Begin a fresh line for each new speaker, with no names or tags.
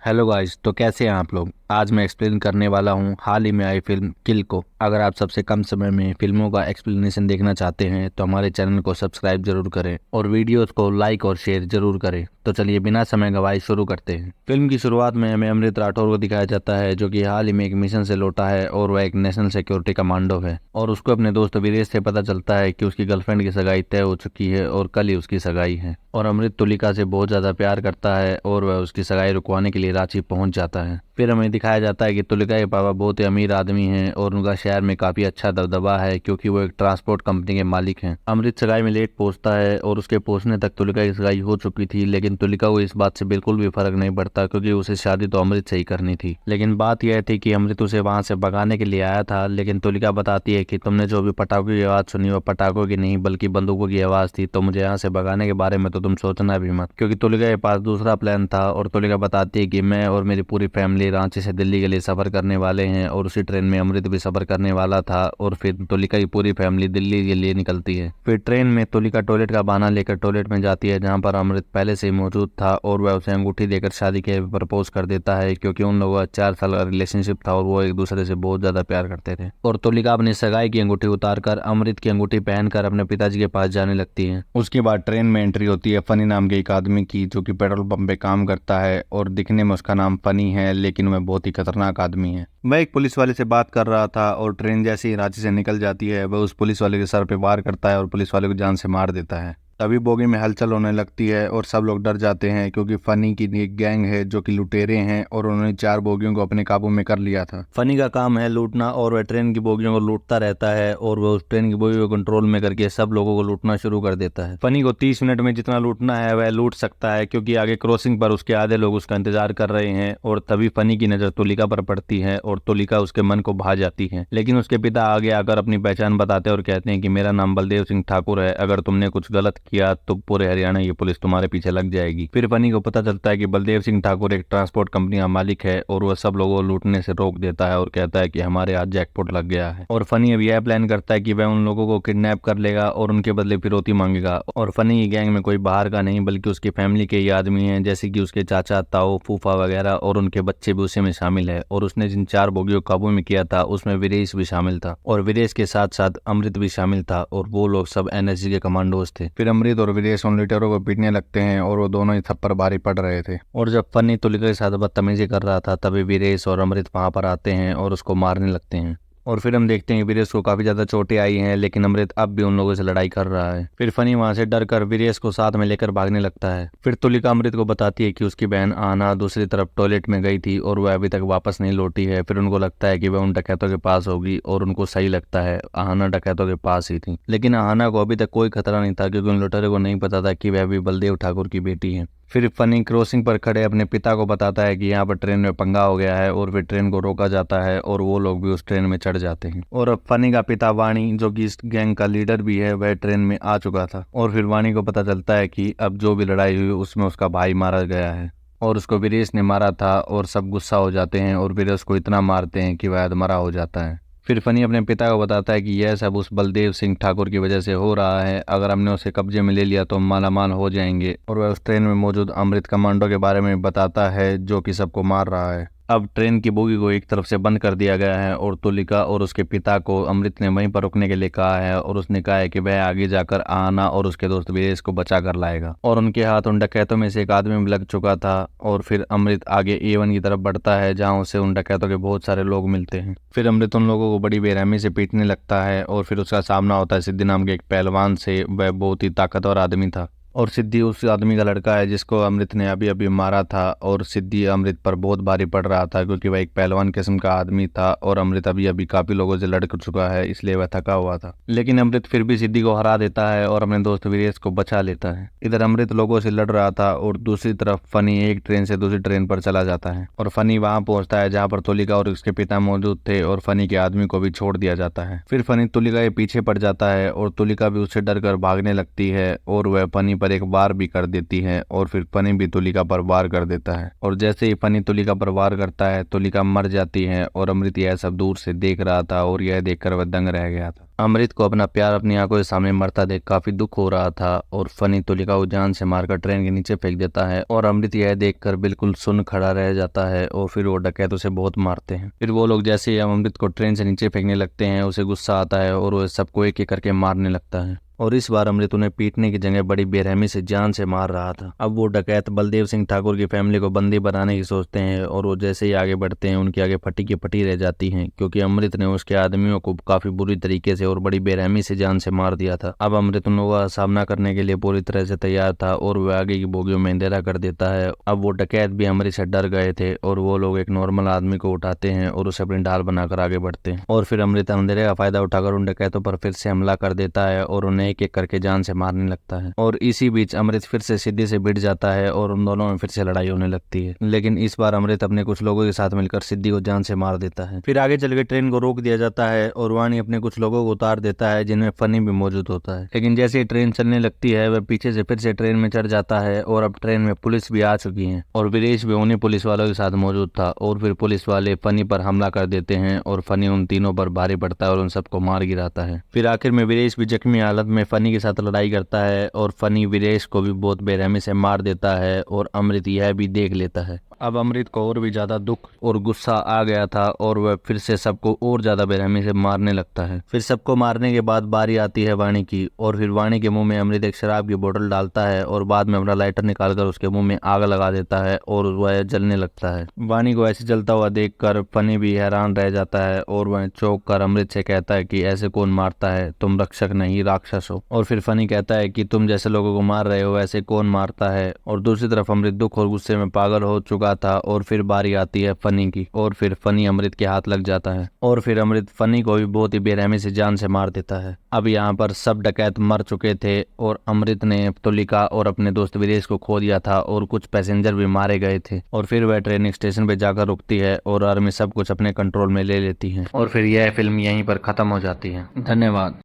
Hello guys, तो कैसे हैं आप लोग। आज मैं एक्सप्लेन करने वाला हूं हाल ही में आई फिल्म किल को। अगर आप सबसे कम समय में फिल्मों का एक्सप्लेनेशन देखना चाहते हैं तो हमारे चैनल को सब्सक्राइब जरूर करें और वीडियोस को लाइक और शेयर जरूर करें। तो चलिए बिना समय गवाए शुरू करते हैं। फिल्म की शुरुआत में हमें अमृत राठौर को दिखाया जाता है, जो कि हाल ही में एक मिशन से लौटा है और वह एक नेशनल सिक्योरिटी कमांडो है। और उसको अपने दोस्त विदेश से पता चलता है कि उसकी गर्लफ्रेंड की सगाई तय हो चुकी है और कल ही उसकी सगाई है। और अमृत तुलिका से बहुत ज्यादा प्यार करता है और वह उसकी सगाई रुकवाने के लिए रांची पहुंच जाता है। फिर हमें दिखाया जाता है कि तुलिका के पापा बहुत ही अमीर आदमी हैं और उनका शहर में काफी अच्छा दबदबा है, क्योंकि वो एक ट्रांसपोर्ट कंपनी के मालिक हैं। अमृत सगाई में लेट पहुंचता है और उसके पहुंचने तक तुलिका की सगाई हो चुकी थी, लेकिन तुलिका को इस बात से बिल्कुल भी फर्क नहीं पड़ता, क्योंकि उसे शादी तो अमृत से ही करनी थी। लेकिन बात यह थी कि अमृत उसे वहां से भगाने के लिए आया था, लेकिन तुलिका बताती है कि तुमने जो भी पटाखों की आवाज सुनी वो पटाखों की नहीं बल्कि बंदूकों की आवाज थी, तो मुझे यहाँ से भगाने के बारे में तो तुम सोचना भी मत। क्योंकि तुलिका के पास दूसरा प्लान था और तुलिका बताती है कि मैं और मेरी पूरी फैमिली रांची से दिल्ली के लिए सफर करने वाले हैं और उसी ट्रेन में अमृत भी सफर करने वाला था। और फिर तुलिका की पूरी फैमिली दिल्ली के लिए निकलती है। फिर ट्रेन में तुलिका टॉयलेट का बहाना लेकर टॉयलेट में जाती है, जहाँ पर अमृत पहले से ही मौजूद था और वह उसे अंगूठी देकर शादी के प्रपोज कर देता है, क्योंकि उन लोगों का 4 साल का रिलेशनशिप था और वो एक दूसरे से बहुत ज्यादा प्यार करते थे। और तुलिका अपनी सगाई की अंगूठी उतारकर अमृत की अंगूठी पहनकर अपने पिताजी के पास जाने लगती है। उसके बाद ट्रेन में एंट्री होती है फनी नाम के एक आदमी की, जो कि पेट्रोल पंप पे काम करता है और दिखने में उसका नाम फनी है, लेकिन वह बहुत ही खतरनाक आदमी है। वह एक पुलिस वाले से बात कर रहा था और ट्रेन जैसे ही रांची से निकल जाती है वह उस पुलिस वाले के सर पे वार करता है और पुलिस वाले को जान से मार देता है। तभी बोगी में हलचल होने लगती है और सब लोग डर जाते हैं, क्योंकि फनी की एक गैंग है जो कि लुटेरे हैं और उन्होंने 4 बोगियों को अपने काबू में कर लिया था। फनी का काम है लूटना और वह ट्रेन की बोगियों को लूटता रहता है और वह उस ट्रेन की बोगी को कंट्रोल में करके सब लोगों को लूटना शुरू कर देता है। फनी को 30 मिनट में जितना लूटना है वह लूट सकता है, क्योंकि आगे क्रॉसिंग पर उसके आधे लोग उसका इंतजार कर रहे हैं। और तभी फनी की नजर तुलिका पर पड़ती है और तुलिका उसके मन को भा जाती है। लेकिन उसके पिता आगे आकर अपनी पहचान बताते हैं और कहते हैं कि मेरा नाम बलदेव सिंह ठाकुर है, अगर तुमने कुछ गलत किया तो पूरे हरियाणा की पुलिस तुम्हारे पीछे लग जाएगी। फिर फनी को पता चलता है कि बलदेव सिंह ठाकुर एक ट्रांसपोर्ट कंपनी का मालिक है और वह सब लोगों को लूटने से रोक देता है और कहता है कि हमारे हाथ जैकपॉट लग गया है। और फनी अब यह प्लान करता है कि वह उन लोगों को किडनैप कर लेगा और उनके बदले फिरौती मांगेगा। और फनी की गैंग में कोई बाहर का नहीं बल्कि उसकी फैमिली के ही आदमी हैं, जैसे कि उसके चाचा, ताऊ, फूफा वगैरह, और उनके बच्चे भी उसी में शामिल है। और उसने जिन 4 बोगियों को काबू में किया था उसमें विदेश भी शामिल था और विदेश के साथ साथ अमृत भी शामिल था और वो लोग सब एनएसजी के कमांडोज थे। फिर अमृत और विदेश उन लुटेरों को पीटने लगते हैं और वो दोनों ही थप्पड़ भारी पड़ रहे थे। और जब फनी तुलिका के साथ बदतमीजी कर रहा था तभी वीरेश और अमृत वहां पर आते हैं और उसको मारने लगते हैं। और फिर हम देखते हैं वीरेश को काफी ज्यादा चोटें आई हैं, लेकिन अमृत अब भी उन लोगों से लड़ाई कर रहा है। फिर फनी वहां से डर कर वीरेश को साथ में लेकर भागने लगता है। फिर तुलिका अमृत को बताती है कि उसकी बहन आना दूसरी तरफ टॉयलेट में गई थी और वह अभी तक वापस नहीं लौटी है। फिर उनको लगता है कि वह उन डकैतों के पास होगी और उनको सही लगता है, आहाना डकैतों के पास ही थी। लेकिन आहाना को अभी तक कोई खतरा नहीं था, क्योंकि उन लुटेरों को नहीं पता था कि वह भी बलदेव ठाकुर की बेटी है। फिर फनी क्रॉसिंग पर खड़े अपने पिता को बताता है कि यहाँ पर ट्रेन में पंगा हो गया है और फिर ट्रेन को रोका जाता है और वो लोग भी उस ट्रेन में चढ़ जाते हैं। और अब फनी का पिता वाणी, जो कि इस गैंग का लीडर भी है, वह ट्रेन में आ चुका था। और फिर वाणी को पता चलता है कि अब जो भी लड़ाई हुई उसमें उसका भाई मारा गया है और उसको वीरेश ने मारा था। और सब गुस्सा हो जाते हैं और वीरेश को इतना मारते हैं कि वह अधमरा हो जाता है। फिर फनी अपने पिता को बताता है कि यह सब उस बलदेव सिंह ठाकुर की वजह से हो रहा है, अगर हमने उसे कब्जे में ले लिया तो हम मालामाल हो जाएंगे। और वह उस ट्रेन में मौजूद अमृत कमांडो के बारे में बताता है, जो कि सबको मार रहा है। अब ट्रेन की बोगी को एक तरफ से बंद कर दिया गया है और तुलिका और उसके पिता को अमृत ने वहीं पर रुकने के लिए कहा है और उसने कहा है कि वह आगे जाकर आना और उसके दोस्त वीरेश को बचा कर लाएगा। और उनके हाथ उन डकैतों में से एक आदमी भी लग चुका था। और फिर अमृत आगे A1 की तरफ बढ़ता है, जहाँ उसे उन डकैतों के बहुत सारे लोग मिलते हैं। फिर अमृत उन लोगों को बड़ी बेरहमी से पीटने लगता है और फिर उसका सामना होता है सिद्धि नाम के एक पहलवान से। वह बहुत ही ताकतवर आदमी था और सिद्धि उस आदमी का लड़का है जिसको अमृत ने अभी अभी मारा था। और सिद्धि अमृत पर बहुत भारी पड़ रहा था, क्योंकि वह एक पहलवान किस्म का आदमी था और अमृत अभी अभी काफी लोगों से लड़ चुका है, इसलिए वह थका हुआ था। लेकिन अमृत फिर भी सिद्धि को हरा देता है और अपने दोस्त वीरेश को बचा लेता है। इधर अमृत लोगों से लड़ रहा था और दूसरी तरफ फनी एक ट्रेन से दूसरी ट्रेन पर चला जाता है। और फनी वहां पहुंचता है जहाँ पर तुलिका और उसके पिता मौजूद थे और फनी के आदमी को भी छोड़ दिया जाता है। फिर फनी तुलिका के पीछे पड़ जाता है और तुलिका भी उससे डर कर भागने लगती है और वह फनी पर एक बार भी कर देती है। और फिर फनी भी तुलिका पर वार कर देता है और जैसे ही फनी तुलिका पर वार करता है तुलिका मर जाती है। और अमृत यह सब दूर से देख रहा था और यह देखकर वह दंग रह गया था। अमृत को अपना प्यार अपनी आंखों के सामने मरता देख काफी दुख हो रहा था और फनी तुलिका को जान से मारकर ट्रेन के नीचे फेंक देता है और अमृत यह देखकर बिल्कुल सुन्न खड़ा रह जाता है और फिर वो डकैत उसे बहुत मारते हैं। फिर वो लोग जैसे ही अमृत को ट्रेन से नीचे फेंकने लगते हैं उसे गुस्सा आता है और वो सबको एक एक करके मारने लगता है और इस बार अमृत उन्हें पीटने की जगह बड़ी बेरहमी से जान से मार रहा था। अब वो डकैत बलदेव सिंह ठाकुर की फैमिली को बंदी बनाने की सोचते हैं और वो जैसे ही आगे बढ़ते हैं उनके आगे फटी की फटी रह जाती हैं क्योंकि अमृत ने उसके आदमियों को काफी बुरी तरीके से और बड़ी बेरहमी से जान से मार दिया था। अब अमृत उन लोगों का सामना करने के लिए पूरी तरह से तैयार था और वह आगे की बोगियों में अंधेरा कर देता है। अब वो डकैत भी अमृत से डर गए थे और वो लोग एक नॉर्मल आदमी को उठाते हैं और उसे अपनी ढाल बनाकर आगे बढ़ते हैं और फिर अमृत अंधेरे का फायदा उठाकर उन डकैतों पर फिर से हमला कर देता है और उन्हें एक एक करके जान से मारने लगता है। और इसी बीच अमृत फिर से सिद्धि से भिड़ जाता है और उन दोनों में फिर से लड़ाई होने लगती है, लेकिन इस बार अमृत अपने कुछ लोगों के साथ मिलकर सिद्धि को जान से मार देता है। फिर आगे चल के ट्रेन को रोक दिया जाता है और वाणी अपने कुछ लोगों को उतार देता है जिनमें फनी भी मौजूद होता है, लेकिन जैसे ही ट्रेन चलने लगती है वह पीछे से फिर से ट्रेन में चढ़ जाता है और अब ट्रेन में पुलिस भी आ चुकी है और वीरेश भी उन्हीं पुलिस वालों के साथ मौजूद था और फिर पुलिस वाले फनी पर हमला कर देते हैं और फनी उन तीनों पर भारी पड़ता है और उन सबको मार गिराता है। फिर आखिर में वीरेश भी जख्मी हालत में फनी के साथ लड़ाई करता है और फनी वीरेश को भी बहुत बेरहमी से मार देता है और अमृत यह भी देख लेता है। अब अमृत को और भी ज्यादा दुख और गुस्सा आ गया था और वह फिर से सबको और ज्यादा बेरहमी से मारने लगता है। फिर सबको मारने के बाद बारी आती है वाणी की और फिर वाणी के मुंह में अमृत एक शराब की बोतल डालता है और बाद में अपना लाइटर निकालकर उसके मुंह में आग लगा देता है और वह जलने लगता है। वाणी को ऐसे जलता हुआ देखकर फनी भी हैरान रह जाता है और वह चौंक कर अमृत से कहता है कि ऐसे कौन मारता है, तुम रक्षक नहीं राक्षस हो। और फिर फनी कहता है कि तुम जैसे लोगों को मार रहे हो ऐसे कौन मारता है। और दूसरी तरफ अमृत दुख और गुस्से में पागल हो चुका था और फिर बारी आती है फनी की और फिर फनी अमृत के हाथ लग जाता है और फिर अमृत फनी को भी बहुत ही बेरहमी से जान से मार देता है। अब यहाँ पर सब डकैत मर चुके थे और अमृत ने तुलिका और अपने दोस्त वीरेश को खो दिया था और कुछ पैसेंजर भी मारे गए थे और फिर वह ट्रेन स्टेशन पे जाकर रुकती है और आर्मी सब कुछ अपने कंट्रोल में ले लेती है और फिर यह फिल्म यहीं पर खत्म हो जाती है। धन्यवाद।